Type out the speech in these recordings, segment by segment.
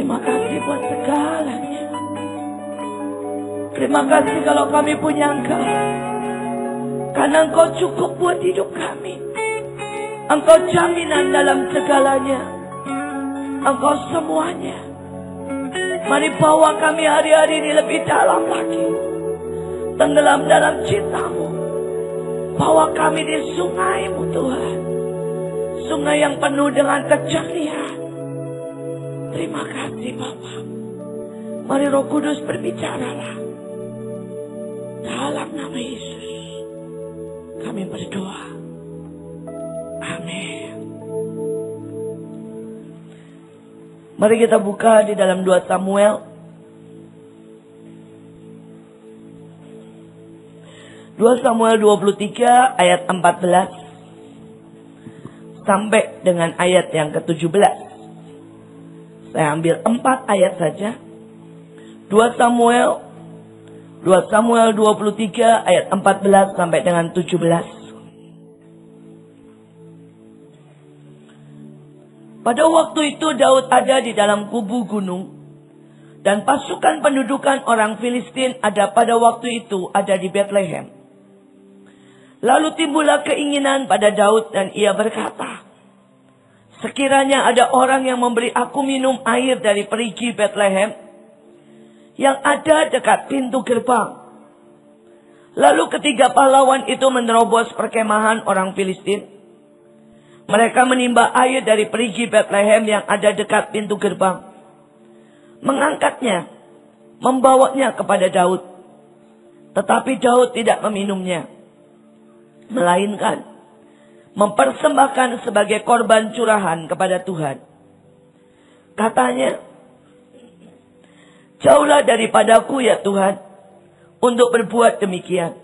Terima kasih buat segalanya. Terima kasih kalau kami punya Engkau. Karena Engkau cukup buat hidup kami. Engkau jaminan dalam segalanya. Engkau semuanya. Mari bawa kami hari-hari ini lebih dalam lagi. Tenggelam dalam cinta-Mu. Bawa kami di sungai-Mu Tuhan. Sungai yang penuh dengan kejernihan. Terima kasih Bapa. Mari Roh Kudus berbicaralah. Dalam nama Yesus kami berdoa. Amin. Mari kita buka di dalam 2 Samuel. 2 Samuel 23 ayat 14 sampai dengan ayat yang ke-17. Saya ambil 4 ayat saja. 2 Samuel 23 ayat 14 sampai dengan 17. Pada waktu itu Daud ada di dalam kubu gunung. Dan pasukan pendudukan orang Filistin ada pada waktu itu ada di Bethlehem. Lalu timbullah keinginan pada Daud dan ia berkata, sekiranya ada orang yang memberi aku minum air dari perigi Bethlehem yang ada dekat pintu gerbang. Lalu ketiga pahlawan itu menerobos perkemahan orang Filistin. Mereka menimba air dari perigi Bethlehem yang ada dekat pintu gerbang. Mengangkatnya, membawanya kepada Daud. Tetapi Daud tidak meminumnya. Melainkan mempersembahkan sebagai korban curahan kepada Tuhan. Katanya, jauhlah daripadaku ya Tuhan, untuk berbuat demikian.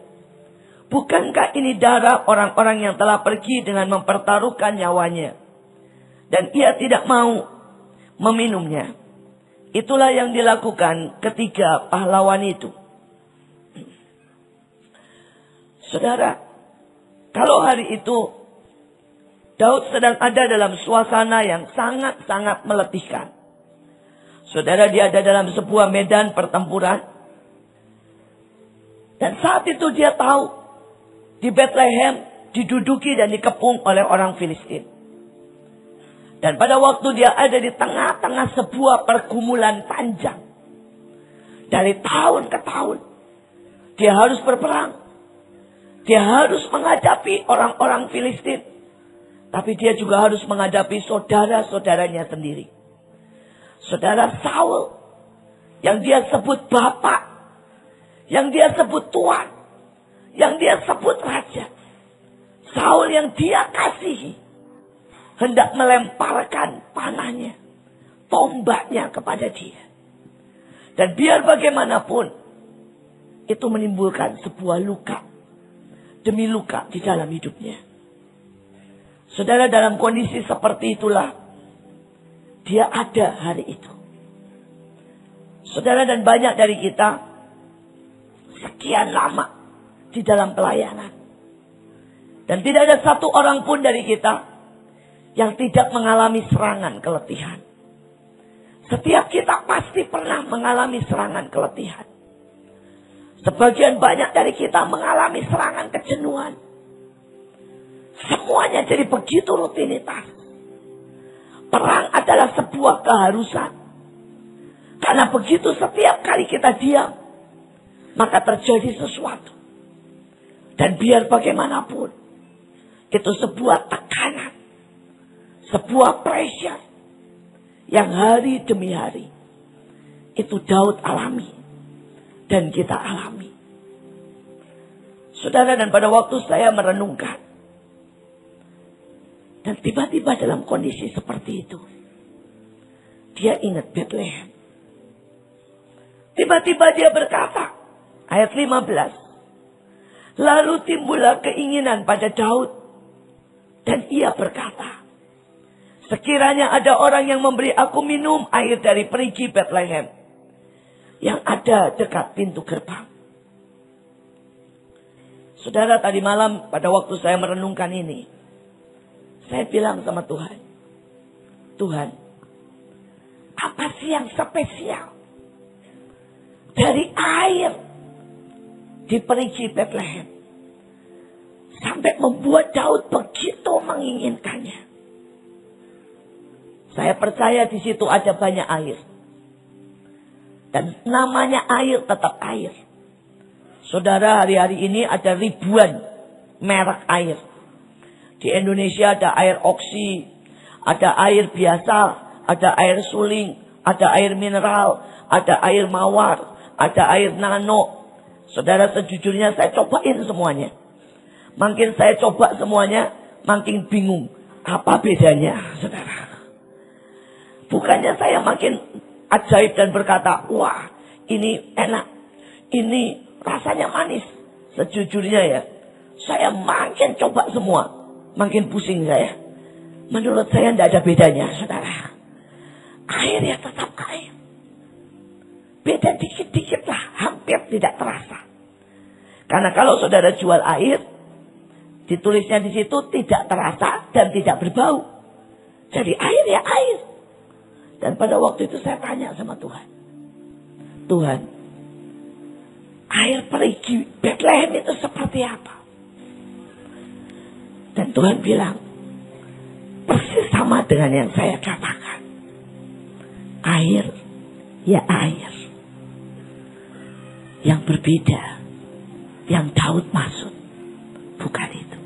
Bukankah ini darah orang-orang yang telah pergi dengan mempertaruhkan nyawanya? Dan ia tidak mau meminumnya. Itulah yang dilakukan ketiga pahlawan itu. Saudara, kalau hari itu Daud sedang ada dalam suasana yang sangat-sangat meletihkan. Saudara, dia ada dalam sebuah medan pertempuran. Dan saat itu dia tahu di Bethlehem diduduki dan dikepung oleh orang Filistin. Dan pada waktu dia ada di tengah-tengah sebuah pergumulan panjang. Dari tahun ke tahun. Dia harus berperang. Dia harus menghadapi orang-orang Filistin. Tapi dia juga harus menghadapi saudara-saudaranya sendiri. Saudara Saul. Yang dia sebut Bapak. Yang dia sebut Tuan. Yang dia sebut Raja. Saul yang dia kasihi. Hendak melemparkan panahnya. Tombaknya kepada dia. Dan biar bagaimanapun. Itu menimbulkan sebuah luka. Demi luka di dalam hidupnya. Saudara, dalam kondisi seperti itulah. Dia ada hari itu. Saudara, dan banyak dari kita. Sekian lama. Di dalam pelayanan. Dan tidak ada satu orang pun dari kita. Yang tidak mengalami serangan keletihan. Setiap kita pasti pernah mengalami serangan keletihan. Sebagian banyak dari kita mengalami serangan kejenuhan. Semuanya jadi begitu rutinitas. Perang adalah sebuah keharusan. Karena begitu setiap kali kita diam. Maka terjadi sesuatu. Dan biar bagaimanapun. Itu sebuah tekanan. Sebuah pressure. Yang hari demi hari. Itu Daud alami. Dan kita alami. Saudara, dan pada waktu saya merenungkan. Dan tiba-tiba dalam kondisi seperti itu. Dia ingat Bethlehem. Tiba-tiba dia berkata. Ayat 15. Lalu timbullah keinginan pada Daud. Dan ia berkata. Sekiranya ada orang yang memberi aku minum air dari perigi Bethlehem. Yang ada dekat pintu gerbang. Saudara, tadi malam pada waktu saya merenungkan ini. Saya bilang sama Tuhan. Tuhan, Apa sih yang spesial dari air di perigi Bethlehem sampai membuat Daud begitu menginginkannya? Saya percaya di situ ada banyak air. Dan namanya air tetap air. Saudara, hari-hari ini ada ribuan merek air. Di Indonesia ada air oksi, ada air biasa, ada air suling, ada air mineral, ada air mawar, ada air nano. Saudara, sejujurnya saya cobain semuanya. Makin saya coba semuanya, makin bingung. Apa bedanya, saudara? Bukannya saya makin ajaib dan berkata, wah ini enak, ini rasanya manis. Sejujurnya ya, saya makin coba semua, makin pusing saya. Menurut saya tidak ada bedanya, saudara. Air ya tetap air. Beda dikit-dikit lah, hampir tidak terasa. Karena kalau saudara jual air, ditulisnya di situ tidak terasa dan tidak berbau. Jadi air ya air. Dan pada waktu itu saya tanya sama Tuhan. Tuhan, air perigi Bethlehem itu seperti apa? Dan Tuhan bilang, persis sama dengan yang saya katakan. Air, ya air. Yang berbeda, yang Daud maksud, bukan itu.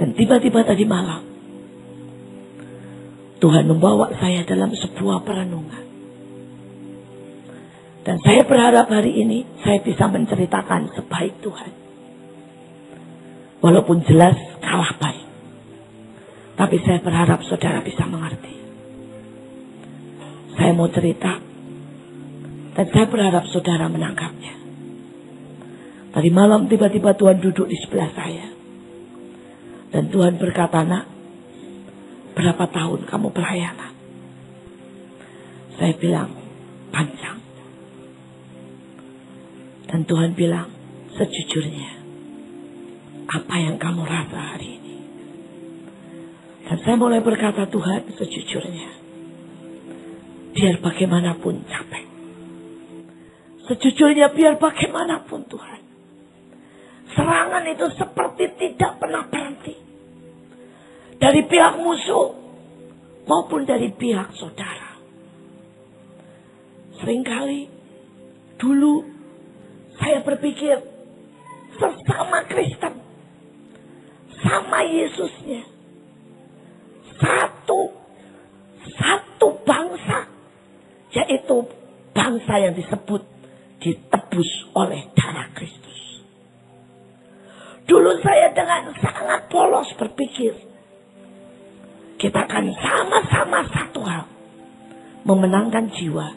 Dan tiba-tiba tadi malam, Tuhan membawa saya dalam sebuah perenungan. Dan saya berharap hari ini saya bisa menceritakan sebaik Tuhan. Walaupun jelas kalah baik. Tapi saya berharap saudara bisa mengerti. Saya mau cerita. Dan saya berharap saudara menangkapnya. Tadi malam tiba-tiba Tuhan duduk di sebelah saya. Dan Tuhan berkata, nak, berapa tahun kamu pelayanan? Saya bilang, panjang. Dan Tuhan bilang, sejujurnya, apa yang kamu rasa hari ini? Dan saya mulai berkata, Tuhan, sejujurnya, biar bagaimanapun capek. Sejujurnya, biar bagaimanapun Tuhan. Serangan itu seperti tidak pernah berhenti. Dari pihak musuh maupun dari pihak saudara. Seringkali dulu saya berpikir sesama Kristen, sama Yesusnya, satu bangsa, yaitu bangsa yang disebut ditebus oleh darah Kristus. Dulu saya dengan sangat polos berpikir, kita akan sama-sama satu hal. Memenangkan jiwa.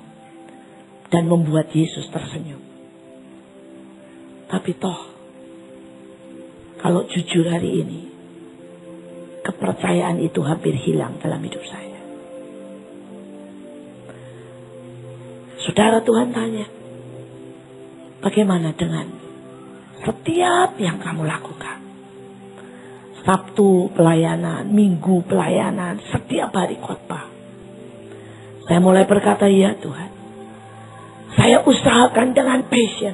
Dan membuat Yesus tersenyum. Tapi toh. Kalau jujur hari ini. Kepercayaan itu hampir hilang dalam hidup saya. Saudara, Tuhan tanya. Bagaimana dengan setiap yang kamu lakukan? Sabtu pelayanan, Minggu pelayanan, setiap hari khotbah. Saya mulai berkata, ya Tuhan. Saya usahakan dengan passion.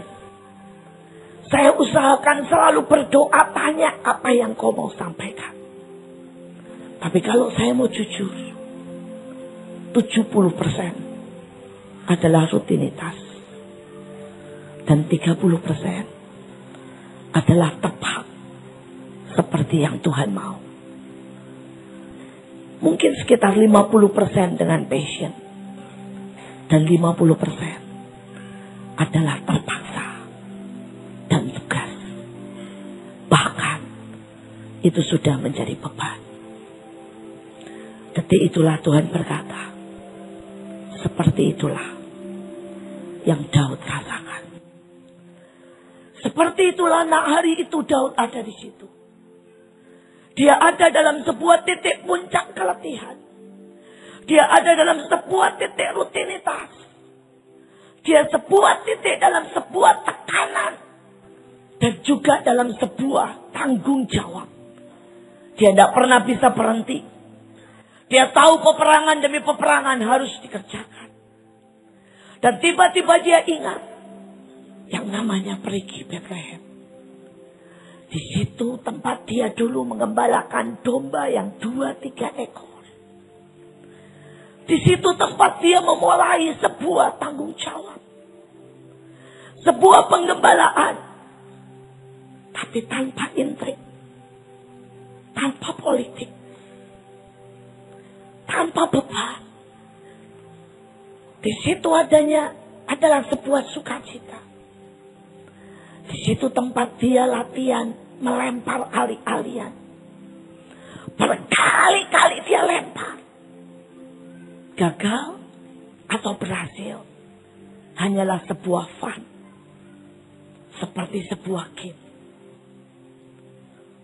Saya usahakan selalu berdoa, tanya apa yang kau mau sampaikan. Tapi kalau saya mau jujur, 70% adalah rutinitas. Dan 30% adalah tepat. Seperti yang Tuhan mau. Mungkin sekitar 50% dengan passion. Dan 50% adalah terpaksa. Dan tugas. Bahkan itu sudah menjadi beban. Detik itulah Tuhan berkata. Seperti itulah yang Daud rasakan. Seperti itulah hari itu Daud ada di situ. Dia ada dalam sebuah titik puncak keletihan. Dia ada dalam sebuah titik rutinitas. Dia sebuah titik dalam sebuah tekanan. Dan juga dalam sebuah tanggung jawab. Dia tidak pernah bisa berhenti. Dia tahu peperangan demi peperangan harus dikerjakan. Dan tiba-tiba dia ingat yang namanya perigi Bethlehem. Di situ tempat dia dulu mengembalakan domba yang 2-3 ekor. Di situ tempat dia memulai sebuah tanggung jawab. Sebuah penggembalaan. Tapi tanpa intrik. Tanpa politik. Tanpa beban. Di situ adalah sebuah sukacita. Di situ tempat dia latihan melempar ali-alian. Berkali-kali dia lempar. Gagal atau berhasil hanyalah sebuah fun. Seperti sebuah game.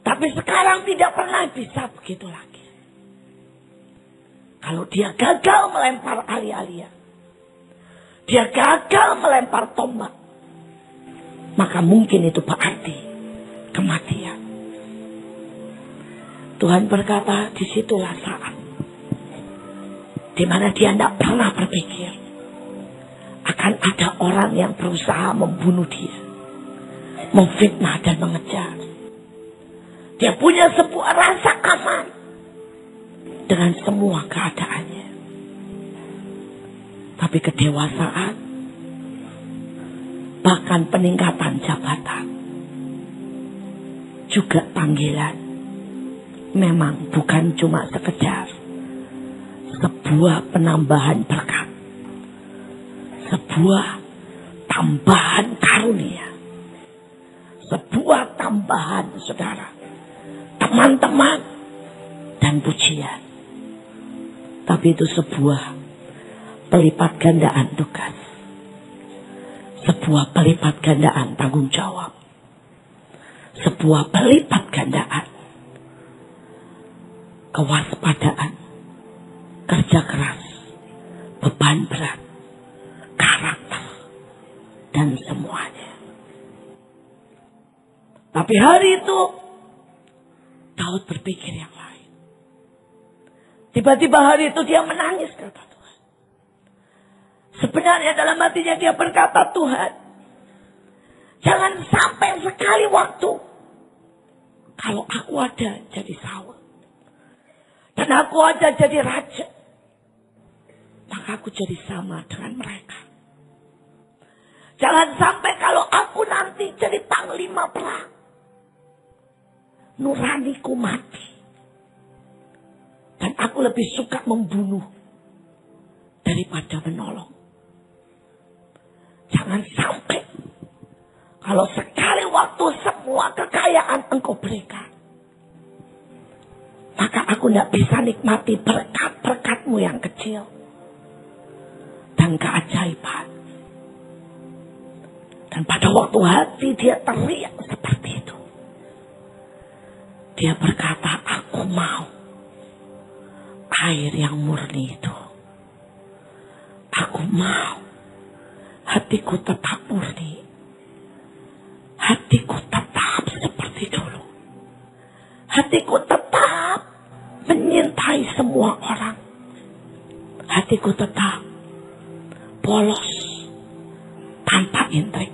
Tapi sekarang tidak pernah bisa begitu lagi. Kalau dia gagal melempar ali-alian. Dia gagal melempar tombak. Maka mungkin itu berarti kematian. Tuhan berkata, disitulah saat di mana dia tidak pernah berpikir akan ada orang yang berusaha membunuh dia, memfitnah dan mengejar. Dia punya sebuah rasa aman dengan semua keadaannya. Tapi kedewasaan, bahkan peningkatan jabatan, juga panggilan, memang bukan cuma sekedar sebuah penambahan berkat, sebuah tambahan karunia, sebuah tambahan saudara, teman-teman, dan pujian. Tapi itu sebuah pelipat gandaan tugas. Sebuah pelipat gandaan tanggung jawab. Sebuah pelipat gandaan kewaspadaan, kerja keras, beban berat, karakter, dan semuanya. Tapi hari itu Daud berpikir yang lain. Tiba-tiba hari itu dia menangis, kata Tuhan. Sebenarnya dalam hatinya dia berkata, Tuhan, jangan sampai sekali waktu kalau aku ada jadi Saul dan aku ada jadi raja, maka aku jadi sama dengan mereka. Jangan sampai kalau aku nanti jadi panglima perang, nuraniku mati. Dan aku lebih suka membunuh daripada menolong. Jangan sampai kalau sekali waktu semua kekayaan engkau berikan, maka aku tidak bisa nikmati berkat-berkatmu yang kecil dan keajaiban. Dan pada waktu hati dia teriak seperti itu, dia berkata, aku mau air yang murni itu. Aku mau hatiku tetap murni. Hatiku tetap seperti dulu. Hatiku tetap menyintai semua orang. Hatiku tetap polos, tanpa intrik.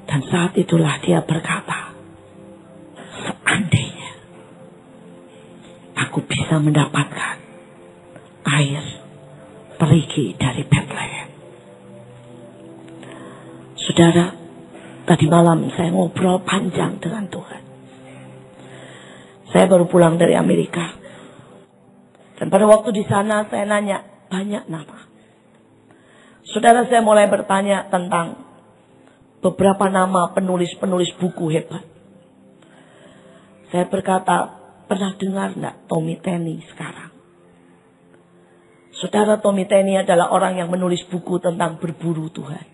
Dan saat itulah dia berkata, seandainya aku bisa mendapatkan air perigi dari Bethlehem. Saudara, tadi malam saya ngobrol panjang dengan Tuhan. Saya baru pulang dari Amerika. Dan pada waktu di sana saya nanya banyak nama. Saudara, saya mulai bertanya tentang beberapa nama penulis-penulis buku hebat. Saya berkata, pernah dengar enggak Tommy Tenney sekarang? Saudara, Tommy Tenney adalah orang yang menulis buku tentang berburu Tuhan.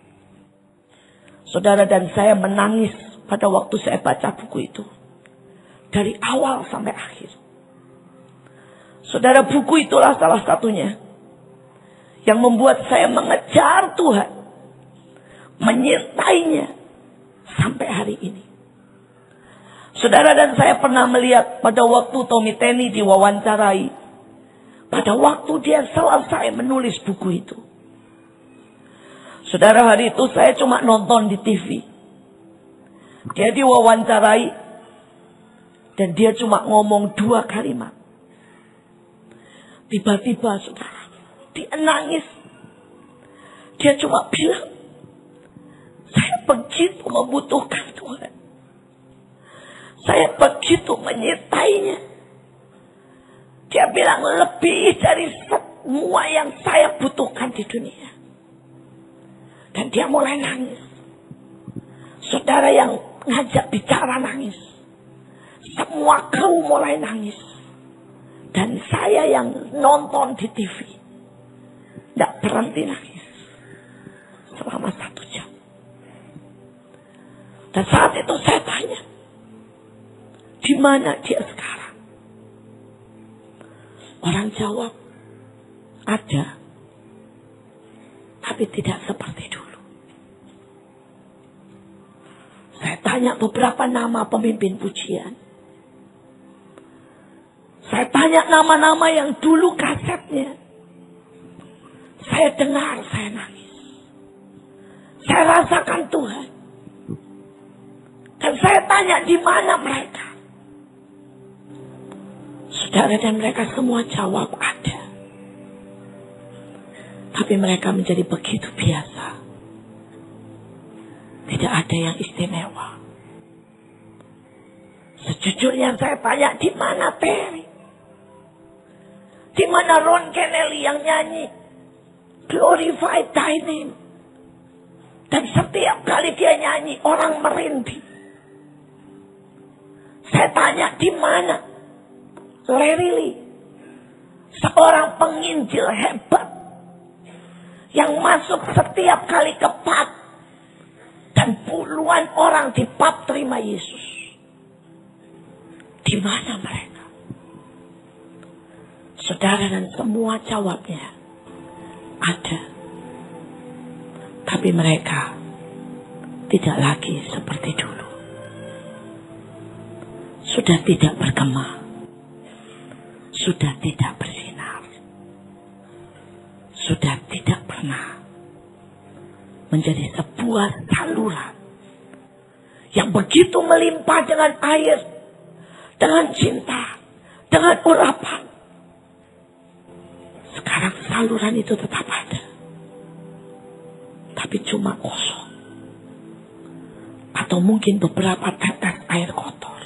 Saudara, dan saya menangis pada waktu saya baca buku itu. Dari awal sampai akhir. Saudara, buku itulah salah satunya yang membuat saya mengejar Tuhan. Menyintainya sampai hari ini. Saudara dan saya pernah melihat pada waktu Tommy Tenney diwawancarai. Pada waktu dia selesai menulis buku itu. Saudara, hari itu saya cuma nonton di TV. Dia diwawancarai. Dan dia cuma ngomong 2 kalimat. Tiba-tiba saudara, dia nangis. Dia cuma bilang, saya begitu membutuhkan Tuhan. Saya begitu menyertainya. Dia bilang lebih dari semua yang saya butuhkan di dunia. Dan dia mulai nangis. Saudara yang ngajak bicara nangis. Semua kru mulai nangis. Dan saya yang nonton di TV. Tidak berhenti nangis. Selama 1 jam. Dan saat itu saya tanya. Di mana dia sekarang? Orang jawab, ada. Tapi tidak seperti dulu. Saya tanya beberapa nama pemimpin pujian. Saya tanya nama-nama yang dulu kasetnya. Saya dengar, saya nangis. Saya rasakan Tuhan. Dan saya tanya di mana mereka. Saudara, dan mereka semua jawab ada. Tapi mereka menjadi begitu biasa. Tidak ada yang istimewa. Sejujurnya saya tanya di mana Terry? Di mana Ron Kennedy yang nyanyi Glorify Thy Name? Dan setiap kali dia nyanyi orang merintih. Saya tanya di mana Larry Lee, seorang penginjil hebat yang masuk setiap kali ke pub dan puluhan orang di pub terima Yesus. Di mana mereka? Saudara, dan semua jawabnya ada. Tapi mereka tidak lagi seperti dulu. Sudah tidak bergema. Sudah tidak bersinar. Sudah tidak pernah menjadi sebuah saluran yang begitu melimpah dengan air, dengan cinta, dengan urapan. Sekarang saluran itu tetap ada, tapi cuma kosong. Atau mungkin beberapa tetes air kotor.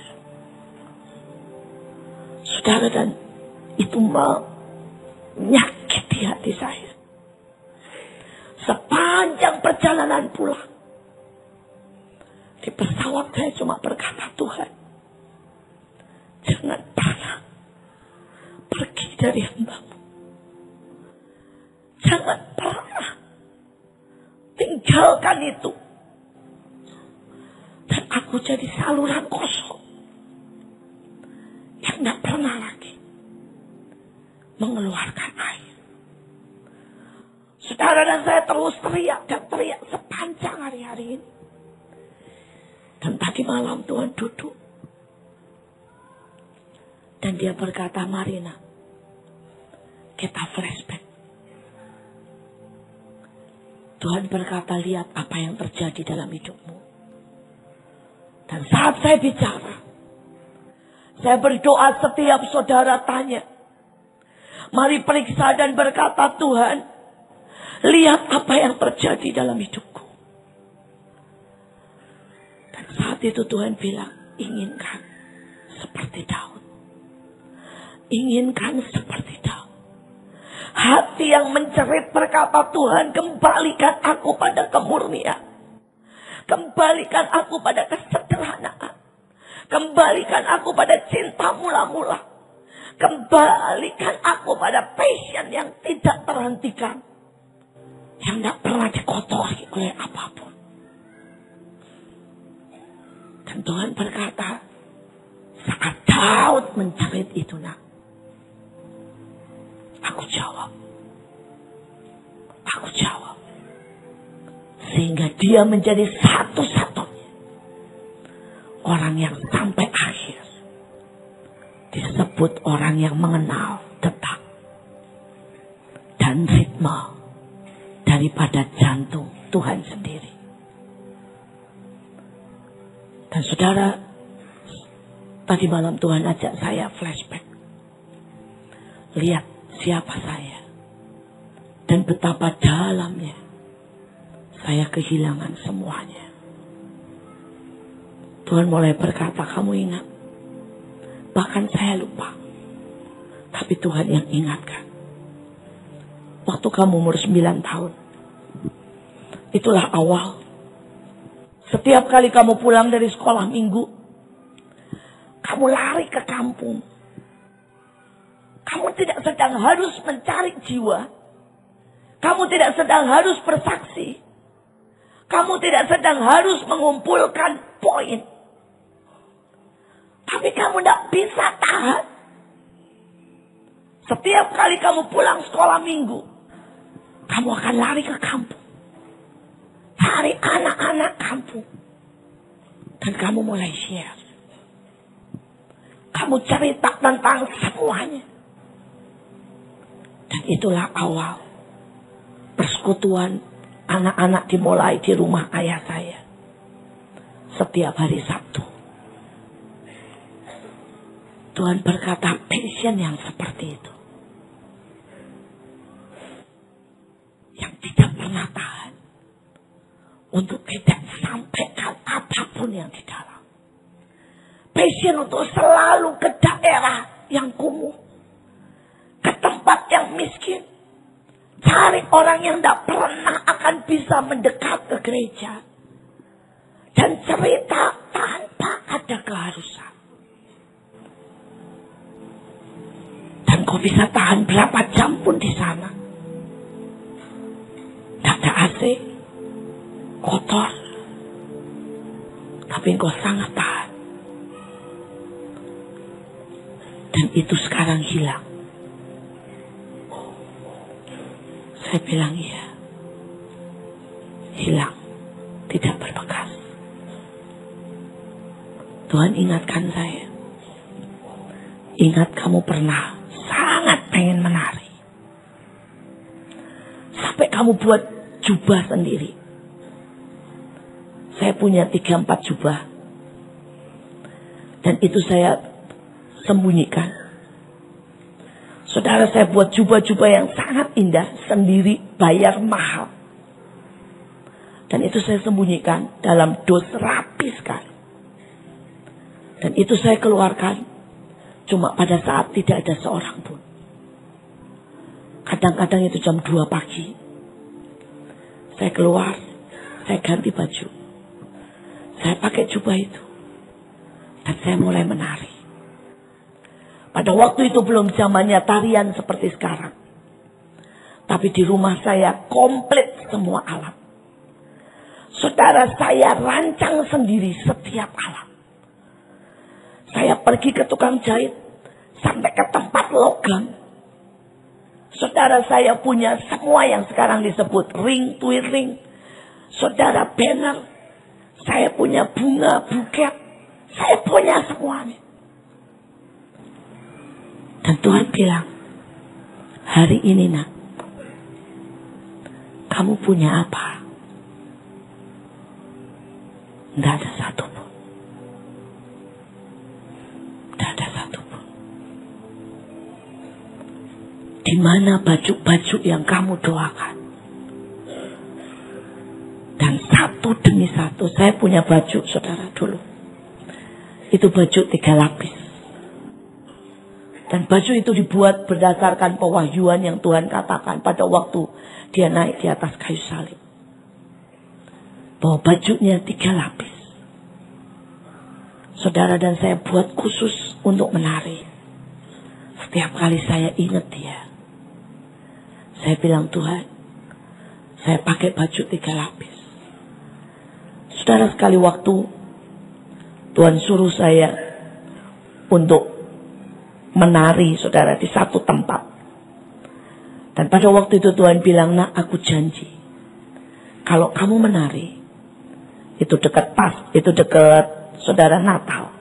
Saudara, dan itu menyakiti hati saya. Sepanjang perjalanan pulang, di pesawat saya cuma berkata, Tuhan, jangan pernah pergi dari hamba-Mu. Jangan pernah tinggalkan itu. Dan aku jadi saluran kosong yang tidak pernah lagi mengeluarkan air. Saudara, dan saya terus teriak dan teriak sepanjang hari-hari ini. Dan tadi malam Tuhan duduk. Dan dia berkata, Marina, kita flashback. Tuhan berkata, lihat apa yang terjadi dalam hidupmu. Dan saat saya bicara, saya berdoa setiap saudara tanya. Mari periksa dan berkata, Tuhan, lihat apa yang terjadi dalam hidupku. Dan saat itu Tuhan bilang, inginkan seperti Daud. Inginkan seperti Daud. Hati yang mencerit berkata, Tuhan, kembalikan aku pada kemurnian. Kembalikan aku pada kesederhanaan. Kembalikan aku pada cinta mula-mula. Kembalikan aku pada passion yang tidak terhentikan. Yang tidak pernah dikotori oleh apapun. Dan Tuhan berkata, saat Daud mencerit itu, nak, aku jawab. Aku jawab. Sehingga dia menjadi satu-satunya orang yang sampai akhir disebut orang yang mengenal detak dan ritme daripada jantung Tuhan sendiri. Dan saudara, tadi malam Tuhan ajak saya flashback. Lihat siapa saya. Dan betapa dalamnya saya kehilangan semuanya. Tuhan mulai berkata, kamu ingat. Bahkan saya lupa. Tapi Tuhan yang ingatkan. Waktu kamu umur 9 tahun. Itulah awal. Setiap kali kamu pulang dari sekolah minggu, kamu lari ke kampung. Kamu tidak sedang harus mencari jiwa. Kamu tidak sedang harus bersaksi. Kamu tidak sedang harus mengumpulkan poin. Tapi kamu tidak bisa tahan. Setiap kali kamu pulang sekolah minggu, kamu akan lari ke kampung. Cari anak-anak kampung. Dan kamu mulai share. Kamu cerita tentang semuanya. Dan itulah awal persekutuan anak-anak dimulai di rumah ayah saya. Setiap hari Sabtu. Tuhan berkata, passion yang seperti itu. Yang tidak pernah tahan. Untuk tidak sampaikan apapun yang di dalam. Passion untuk selalu ke daerah yang kumuh. Ke tempat yang miskin. Cari orang yang tidak pernah akan bisa mendekat ke gereja. Dan cerita tanpa ada keharusan. Dan kau bisa tahan berapa jam pun di sana. Tidak ada AC. Kotor. Tapi engkau sangat tahan. Dan itu sekarang hilang. Saya bilang iya. Hilang. Tidak berbekas. Tuhan ingatkan saya. Ingat kamu pernah sangat pengen menari. Sampai kamu buat jubah sendiri. Saya punya 3-4 jubah. Dan itu saya sembunyikan. Saudara, saya buat jubah-jubah yang sangat indah. Sendiri, bayar mahal. Dan itu saya sembunyikan dalam dos rapi sekali. Dan itu saya keluarkan. Cuma pada saat tidak ada seorang pun. Kadang-kadang itu jam 2 pagi. Saya keluar. Saya ganti baju. Saya pakai jubah itu. Dan saya mulai menari. Pada waktu itu belum zamannya tarian seperti sekarang. Tapi di rumah saya komplit semua alat. Saudara, saya rancang sendiri setiap alat. Saya pergi ke tukang jahit. Sampai ke tempat logam. Saudara, saya punya semua yang sekarang disebut ring, twirling. Saudara, banner. Saya punya bunga, buket. Saya punya semuanya. Dan Tuhan bilang, hari ini nak, kamu punya apa? Tidak ada satu pun. Tidak ada satu pun. Di mana baju-baju yang kamu doakan? Dan satu demi satu, saya punya baju, saudara, dulu. Itu baju 3 lapis. Dan baju itu dibuat berdasarkan pewahyuan yang Tuhan katakan pada waktu dia naik di atas kayu salib. Bahwa bajunya 3 lapis. Saudara, dan saya buat khusus untuk menari. Setiap kali saya ingat dia. Saya bilang, Tuhan, saya pakai baju 3 lapis. Saudara, sekali waktu Tuhan suruh saya untuk menari, saudara, di satu tempat. Dan pada waktu itu Tuhan bilang, nak, aku janji. Kalau kamu menari, itu dekat saudara Natal.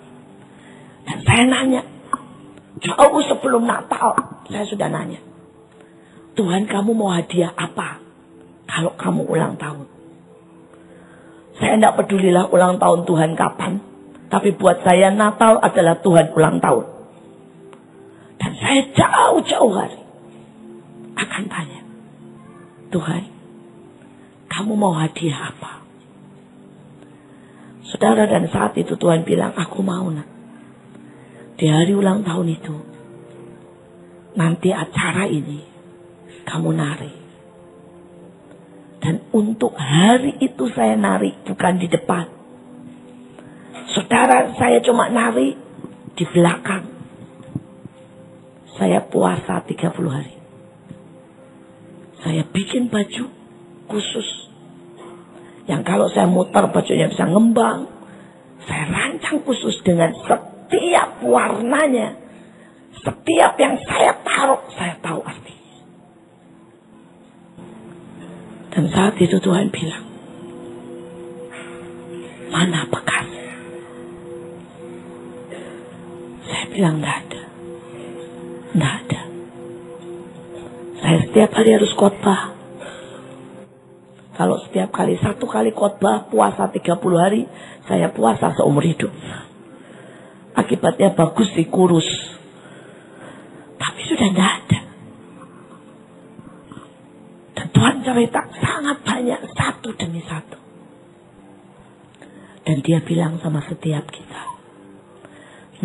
Dan saya nanya, Jauh sebelum Natal, saya sudah nanya. Tuhan, kamu mau hadiah apa kalau kamu ulang tahun? Saya tidak pedulilah ulang tahun Tuhan kapan. Tapi buat saya Natal adalah Tuhan ulang tahun. Dan saya jauh-jauh hari akan tanya. Tuhan, kamu mau hadiah apa? Saudara, dan saat itu Tuhan bilang, aku mau nak. Di hari ulang tahun itu, nanti acara ini, kamu nari. Dan untuk hari itu saya nari, bukan di depan. Saudara, saya cuma nari di belakang. Saya puasa 30 hari. Saya bikin baju khusus. Yang kalau saya muter bajunya bisa ngembang. Saya rancang khusus dengan setiap warnanya. Setiap yang saya taruh, saya tahu artinya. Dan saat itu Tuhan bilang, mana bekasnya? Saya bilang, enggak ada. Enggak ada. Saya setiap hari harus khotbah. Kalau setiap kali, satu kali khotbah, puasa 30 hari, saya puasa seumur hidup. Akibatnya bagus sih, kurus. Tapi sudah tidak ada. Dan Tuhan cerita sangat banyak, satu demi satu. Dan dia bilang sama setiap kita,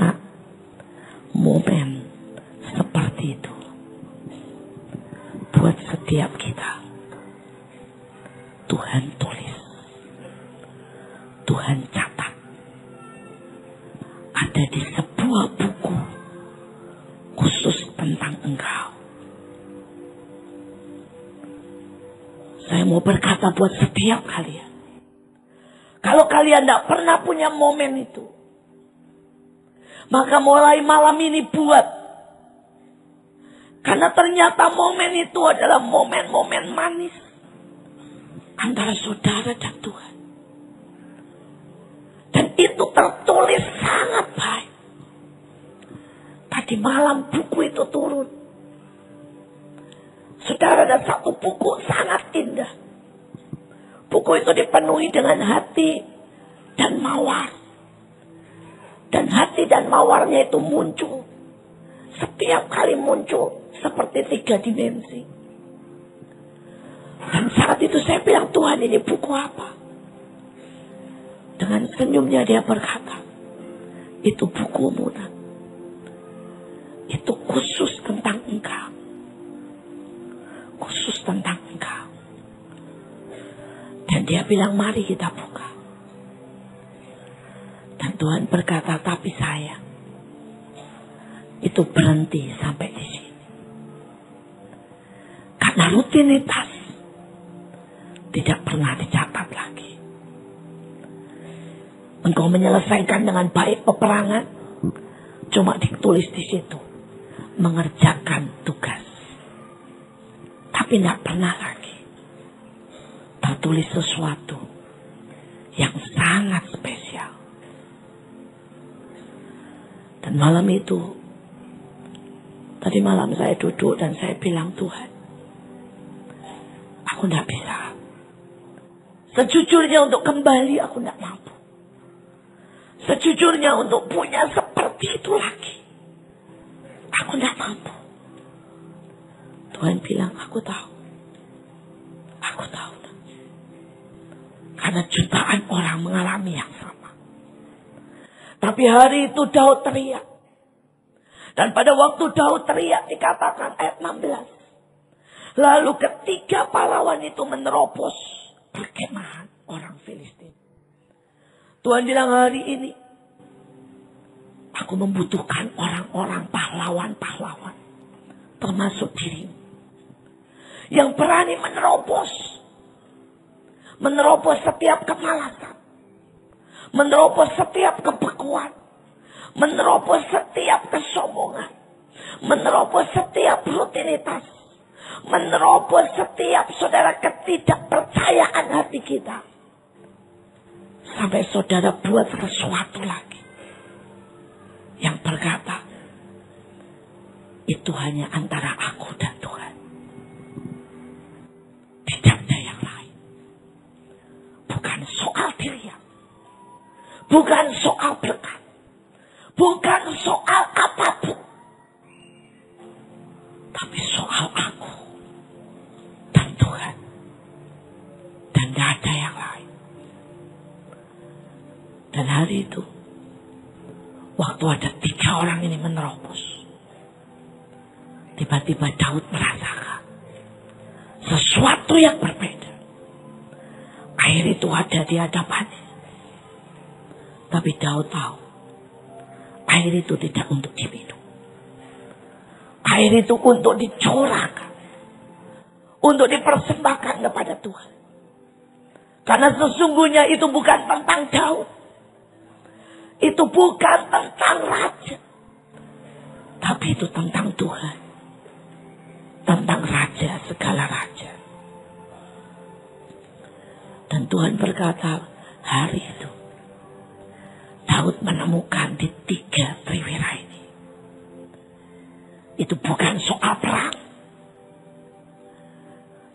nak, momen seperti itu buat setiap kita Tuhan tulis, Tuhan catat, ada di sebuah buku khusus tentang engkau. Saya mau berkata buat setiap kalian, kalau kalian tidak pernah punya momen itu, maka mulai malam ini buat. Karena ternyata momen itu adalah momen-momen manis antara saudara dan Tuhan. Dan itu tertulis sangat baik. Tadi malam buku itu turun. Saudara, ada satu buku sangat indah. Buku itu dipenuhi dengan hati dan mawar. Dan hati dan mawarnya itu muncul. Setiap kali muncul seperti 3 dimensi. Dan saat itu saya bilang, Tuhan, ini buku apa? Dengan senyumnya dia berkata, itu bukumu, nak. Itu khusus tentang engkau. Khusus tentang engkau. Dan dia bilang, mari kita buka. Dan Tuhan berkata, tapi saya itu berhenti sampai di sini. Karena rutinitas tidak pernah dicatat lagi. Engkau menyelesaikan dengan baik peperangan, cuma ditulis di situ, mengerjakan tugas. Tapi tidak pernah lagi tertulis sesuatu yang sangat spesial. Dan malam itu, tadi malam saya duduk dan saya bilang, Tuhan, aku tidak bisa. Sejujurnya untuk kembali aku tidak mampu. Sejujurnya untuk punya seperti itu lagi, aku tidak mampu. Tuhan bilang, aku tahu. Aku tahu. Karena jutaan orang mengalami yang sama. Tapi hari itu Daud teriak. Dan pada waktu Daud teriak dikatakan ayat 16. Lalu ketiga pahlawan itu menerobos perkemahan orang Filistin. Tuhan bilang, hari ini aku membutuhkan orang-orang pahlawan-pahlawan. Termasuk dirimu. Yang berani menerobos. Menerobos setiap kemalasan. Menerobos setiap kebekuan. Menerobos setiap kesombongan. Menerobos setiap rutinitas. Menerobos setiap, saudara, ketidakpercayaan hati kita. Sampai saudara buat sesuatu lagi. Yang berkata, itu hanya antara aku dan Tuhan. Tidak ada yang lain. Bukan soal diriam. Bukan soal berkat. Bukan soal apapun. Tapi soal aku dan Tuhan. Dan tidak ada yang lain. Dan hari itu, waktu ada 3 orang ini menerobos, tiba-tiba Daud merasakan sesuatu yang berbeda. Air itu ada di hadapannya. Tapi Daud tahu, air itu tidak untuk diminum. Air itu untuk dicurahkan. Untuk dipersembahkan kepada Tuhan. Karena sesungguhnya itu bukan tentang Daud. Itu bukan tentang raja. Tapi itu tentang Tuhan. Tentang raja, segala raja. Dan Tuhan berkata, hari itu Daud menemukan di 3 triwira ini. Itu bukan soal perang.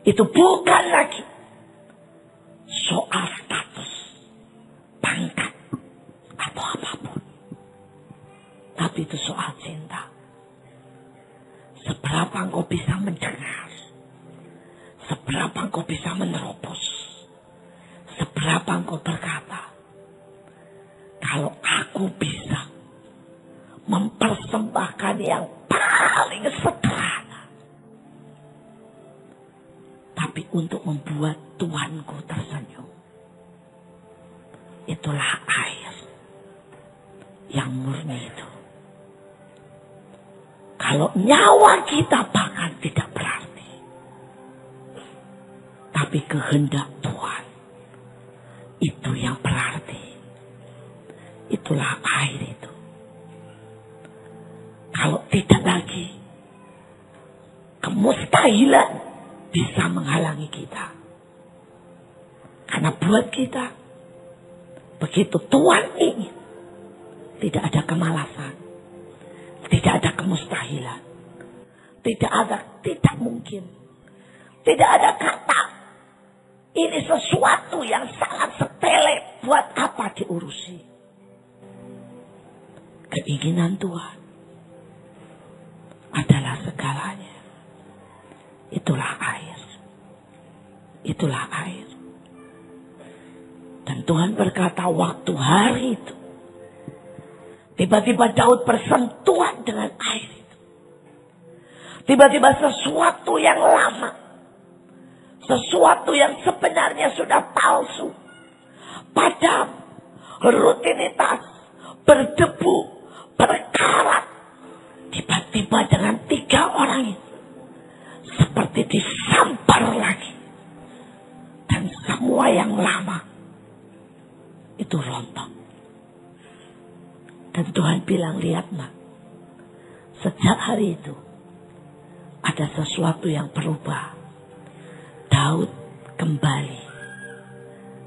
Itu bukan lagi soal status, pangkat, atau apapun. Tapi itu soal cinta. Seberapa engkau bisa mendengar. Seberapa engkau bisa menerobos. Seberapa engkau berkata, kalau aku bisa mempersembahkan yang paling sederhana, tapi untuk membuat Tuanku tersenyum, itulah air yang murni itu. Kalau nyawa kita bahkan tidak berarti, tapi kehendak Tuhan itu yang berarti. Itulah air itu. Kalau tidak lagi, kemustahilan bisa menghalangi kita. Karena buat kita, begitu Tuhan ingin, tidak ada kemalasan. Tidak ada kemustahilan. Tidak mungkin. Tidak ada kata, ini sesuatu yang sangat sepele, buat apa diurusi. Keinginan Tuhan adalah segalanya. Itulah air. Itulah air. Dan Tuhan berkata waktu hari itu, tiba-tiba Daud bersentuhan dengan air itu. Tiba-tiba sesuatu yang lama, sesuatu yang sebenarnya sudah palsu, padam, rutinitas, berdebu, berkarat, tiba-tiba dengan 3 orang itu seperti disampar lagi. Dan semua yang lama itu rontok. Dan Tuhan bilang, lihat nak, sejak hari itu ada sesuatu yang berubah. Daud kembali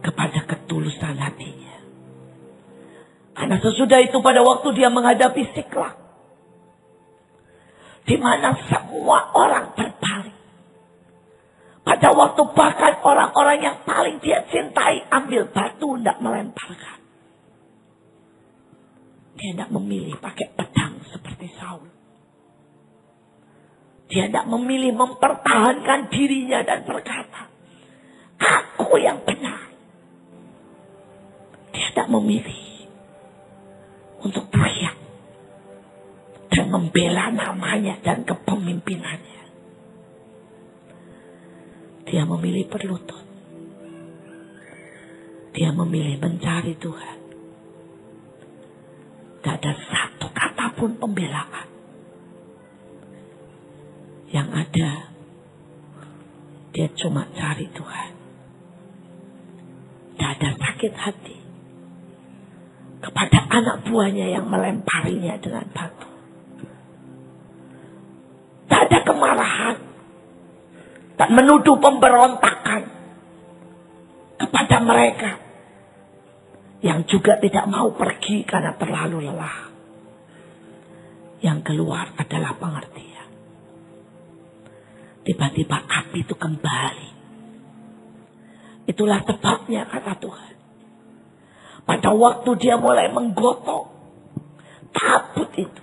kepada ketulusan hatinya. Karena sesudah itu pada waktu dia menghadapi Siklag, di mana semua orang berpaling. Pada waktu bahkan orang-orang yang paling dia cintai ambil batu hendak melemparkan. Dia tidak memilih pakai pedang seperti Saul. Dia tidak memilih mempertahankan dirinya dan berkata, aku yang benar. Dia tidak memilih untuk teriak dan membela namanya dan kepemimpinannya. Dia memilih berlutut. Dia memilih mencari Tuhan. Tidak ada satu kata pun pembelaan. Yang ada, dia cuma cari Tuhan. Tidak ada sakit hati kepada anak buahnya yang melemparinya dengan batu. Tak ada kemarahan dan menuduh pemberontakan kepada mereka yang juga tidak mau pergi karena terlalu lelah. Yang keluar adalah pengertian. tiba-tiba api itu kembali. Itulah sebabnya kata Tuhan. Pada waktu dia mulai menggotong tabut itu.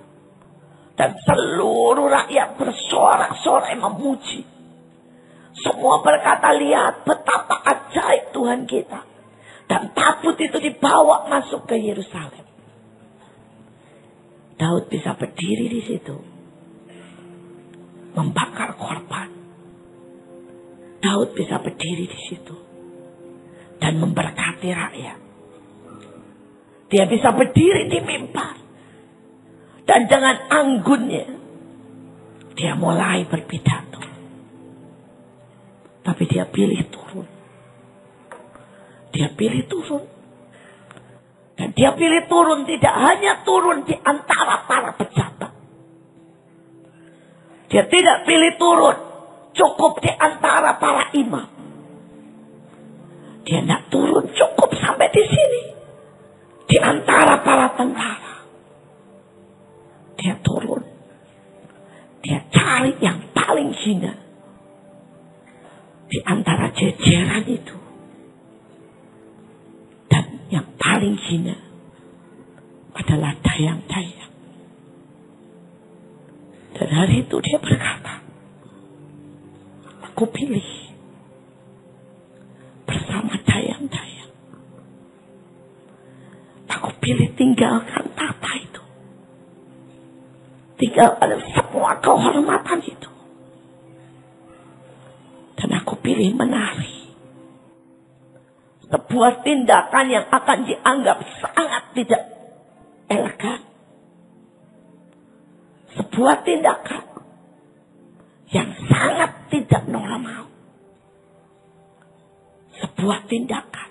Dan seluruh rakyat bersorak-sorai memuji. Semua berkata, lihat betapa ajaib Tuhan kita. Dan tabut itu dibawa masuk ke Yerusalem. Daud bisa berdiri di situ. Membakar korban. Daud bisa berdiri di situ. Dan memberkati rakyat. Dia bisa berdiri di mimbar. Dan dengan anggunnya. Dia mulai berpidato. Tapi dia pilih turun. Dia pilih turun. Dan dia pilih turun tidak hanya turun di antara para pejabat. Dia tidak pilih turun cukup di antara para imam. Dia tidak turun cukup sampai di sini. Di antara para tentara. Dia turun. Dia cari yang paling hina. Di antara jajaran itu. Dan yang paling hina adalah dayang-dayang. Dan hari itu dia berkata, aku pilih bersama dayang-dayang. Aku pilih tinggalkan tata itu. Tinggalkan semua kehormatan itu. Dan aku pilih menari. Sebuah tindakan yang akan dianggap sangat tidak elegan. Sebuah tindakan yang sangat tidak normal. Sebuah tindakan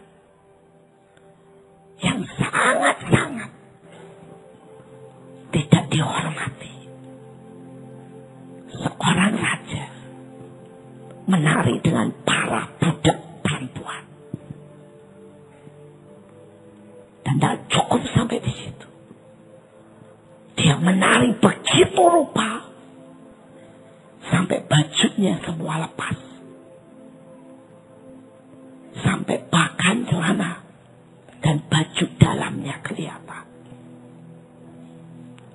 yang sangat-sangat tidak dihormati. Seorang raja menari dengan para budak perempuan. Dan tidak cukup sampai di situ. Dia menari begitu rupa. Sampai bajunya semua lepas. Sampai bahkan celana dan baju dalamnya kelihatan.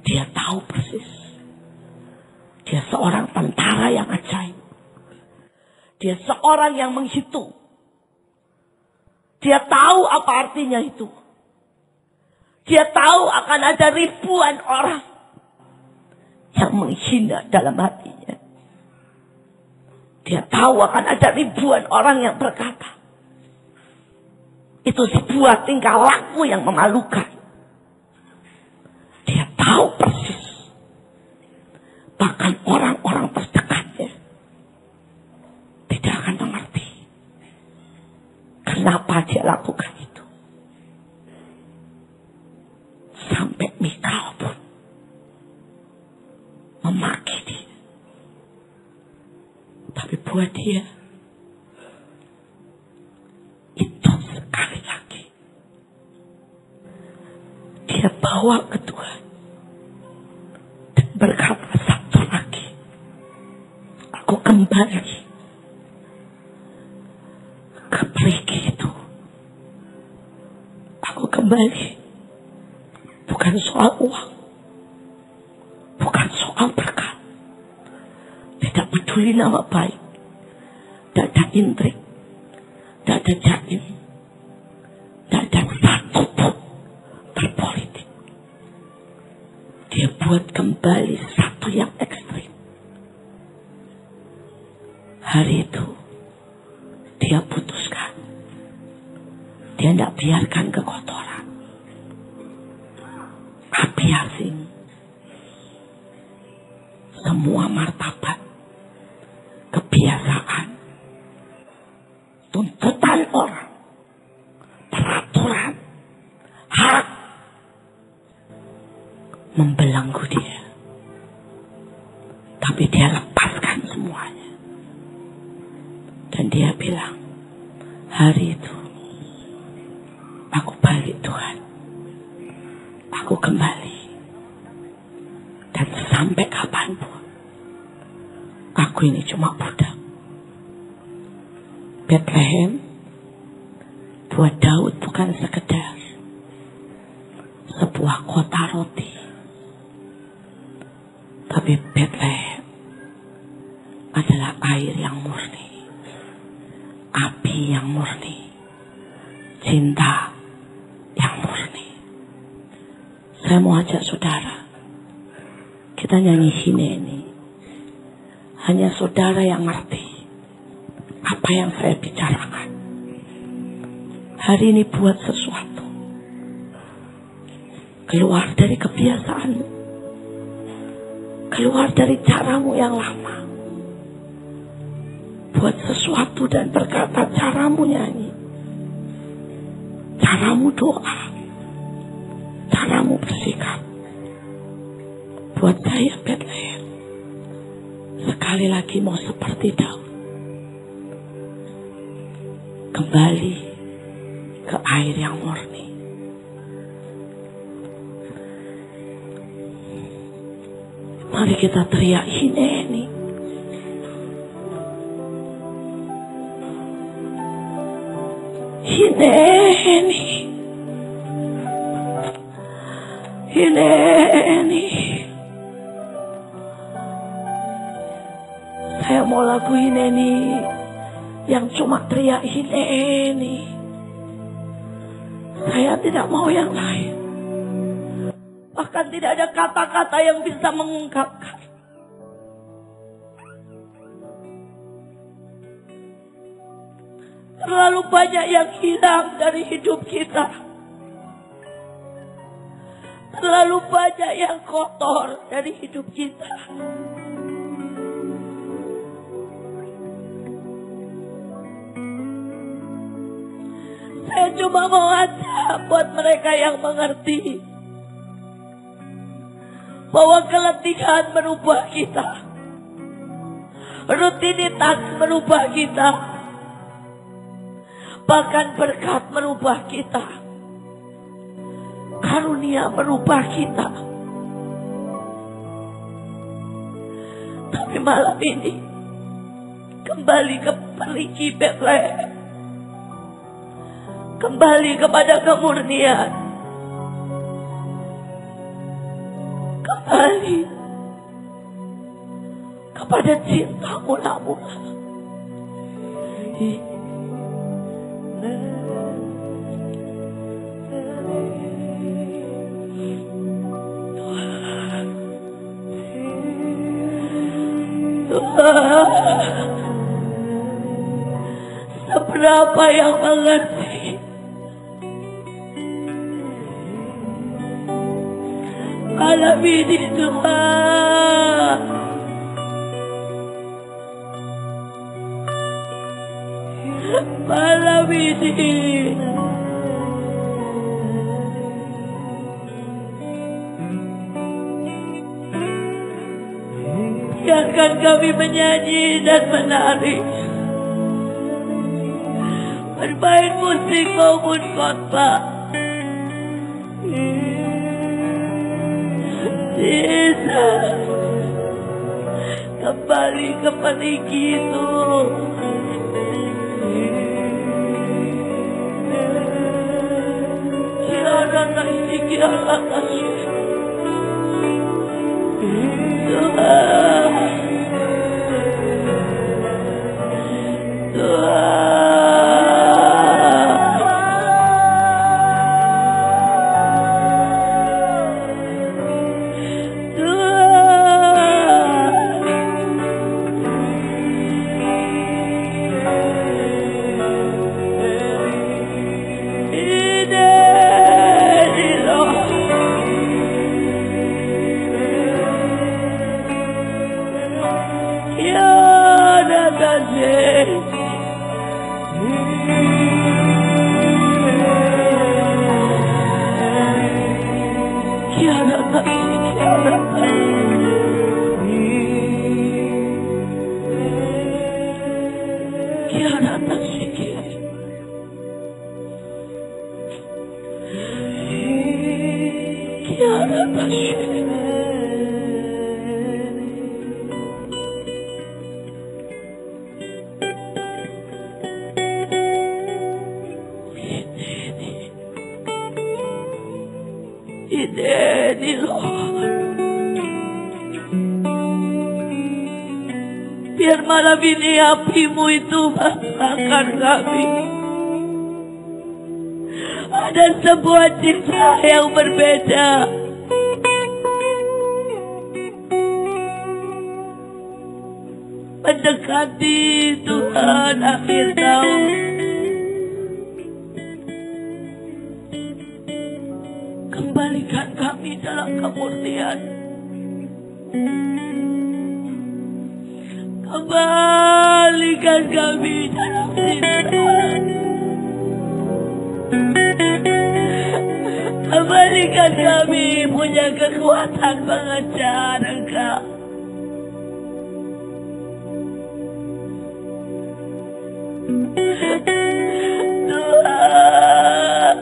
Dia tahu persis. Dia seorang tentara yang ajaib. Dia seorang yang menghitung. Dia tahu apa artinya itu. Dia tahu akan ada ribuan orang yang menghina dalam hatinya. Dia tahu akan ada ribuan orang yang berkata, itu sebuah tingkah laku yang memalukan. Dia tahu persis. Bahkan orang-orang terdekatnya tidak akan mengerti kenapa dia lakukan itu. Sampai Mikal pun memaki dia. Tapi buat dia, itu sekali lagi. Dia bawa ke Tuhan. Dan berkata satu lagi. Aku kembali ke perigi itu. Aku kembali. Bukan soal uang. Bukan soal berkat. Tidak peduli nama baik. Tidak ada intrik. Tidak ada jaim. Tidak ada satu pun berpolitik. Dia buat kembali satu yang ekstrim. Hari itu dia putuskan. Dia tidak biarkan kekotoran. Api asing. Semua martabat. Kebiasaan. Tuntutan orang. Peraturan. Hak. Membelenggu dia. Tapi dia lepaskan semuanya. Dan dia bilang, hari itu aku balik Tuhan. Aku kembali. Dan sampai kapanpun Aku ini cuma budak. Bethlehem buat Daud bukan sekedar sebuah kota roti, tapi Bethlehem adalah air yang murni, api yang murni, cinta yang murni. Saya mau ajak saudara, kita nyanyi Hineni. Hanya saudara yang ngerti apa yang saya bicarakan. Hari ini buat sesuatu. Keluar dari kebiasaanmu. Keluar dari caramu yang lama. Buat sesuatu dan berkata, caramu nyanyi. Caramu doa. Caramu bersikap. Buat saya Bethlehem. Sekali lagi mau seperti Daud. Kembali ke air yang murni. Mari kita teriak Hineni. Hineni. Hineni. Saya mau lagu Hineni yang cuma teriak Hineni. Saya tidak mau yang lain. Bahkan tidak ada kata-kata yang bisa mengungkapkan. Terlalu banyak yang hilang dari hidup kita. Terlalu banyak yang kotor dari hidup kita. Saya cuma mau aja buat mereka yang mengerti bahwa keletihan merubah kita, rutinitas merubah kita, bahkan berkat merubah kita, karunia merubah kita. Tapi malam ini kembali ke perigi Bethlehem. Kembali kepada kemurnian. Kembali kepada cinta mula-mula. Seberapa yang mengerti malam ini Tuhan. Malam ini biarkan kami menyanyi dan menari, bermain musik maupun khotbah. Yesus, kembali ke perigi itu. Tiada kasih, tiada kasih. Tuhan, Tuhan. Biar malam ini api-Mu itu membakar kami. Ada sebuah citra yang berbeda. Mendekati Tuhan akhir tahun. Kembalikan kami dalam kemurnian. Kembalikan kami dalam cinta. Kembalikan kami punya kekuatan mengejar Engkau. Tuhan,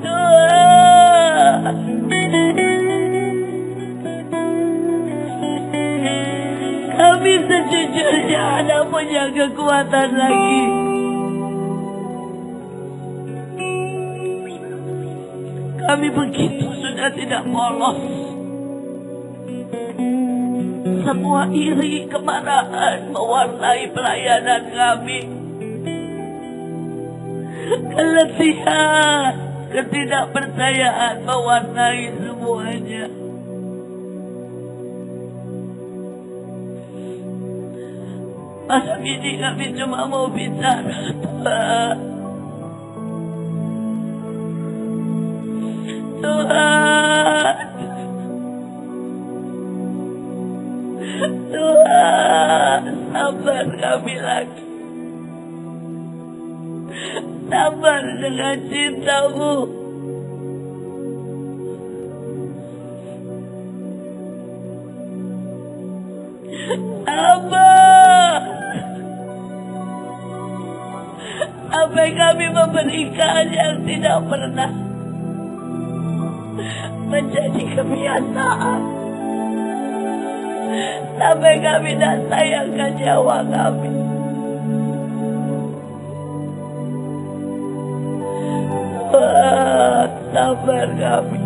Tuhan, kami sejujurnya ada punya kekuatan lagi. Kami begitu sudah tidak polos. Semua iri kemarahan mewarnai pelayanan kami. Keletihan, ketidakpercayaan mewarnai semuanya. Malam ini kami cuma mau bicara, Tuhan. Tuhan, Tuhan, sabar kami lagi. Sabar dengan cinta-Mu. Sabar. Sampai kami memberikan yang tidak pernah menjadi kebiasaan. Sampai kami tak sayangkan nyawa kami. Tuhan, sabar kami.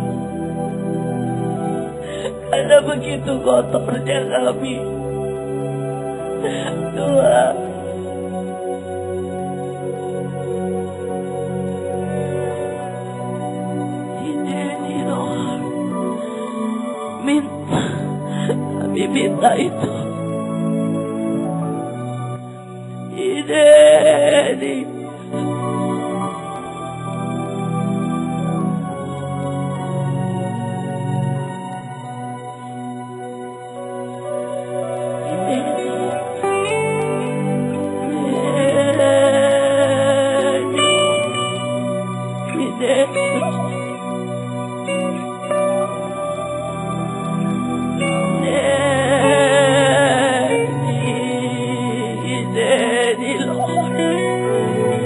Karena begitu kotornya kami. Tuhan, ini Lord, minta, kami minta itu. Ini. Lord.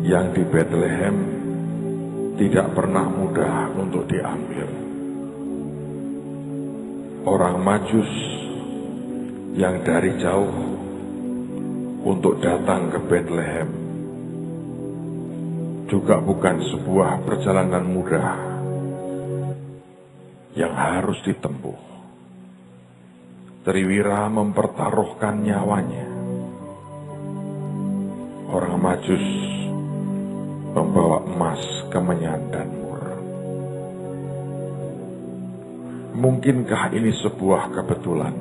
yang di Bethlehem tidak pernah mudah untuk diambil. Orang Majus yang dari jauh untuk datang ke Bethlehem juga bukan sebuah perjalanan mudah yang harus ditempuh. Triwira mempertaruhkan nyawanya. Orang Majus membawa emas, kemenyan, dan mur. Mungkinkah ini sebuah kebetulan?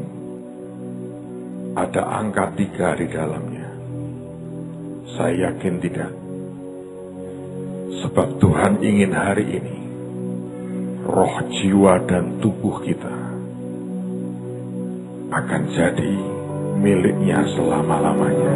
Ada angka 3 di dalamnya. Saya yakin tidak. Sebab Tuhan ingin hari ini roh, jiwa, dan tubuh kita akan jadi miliknya selama-lamanya.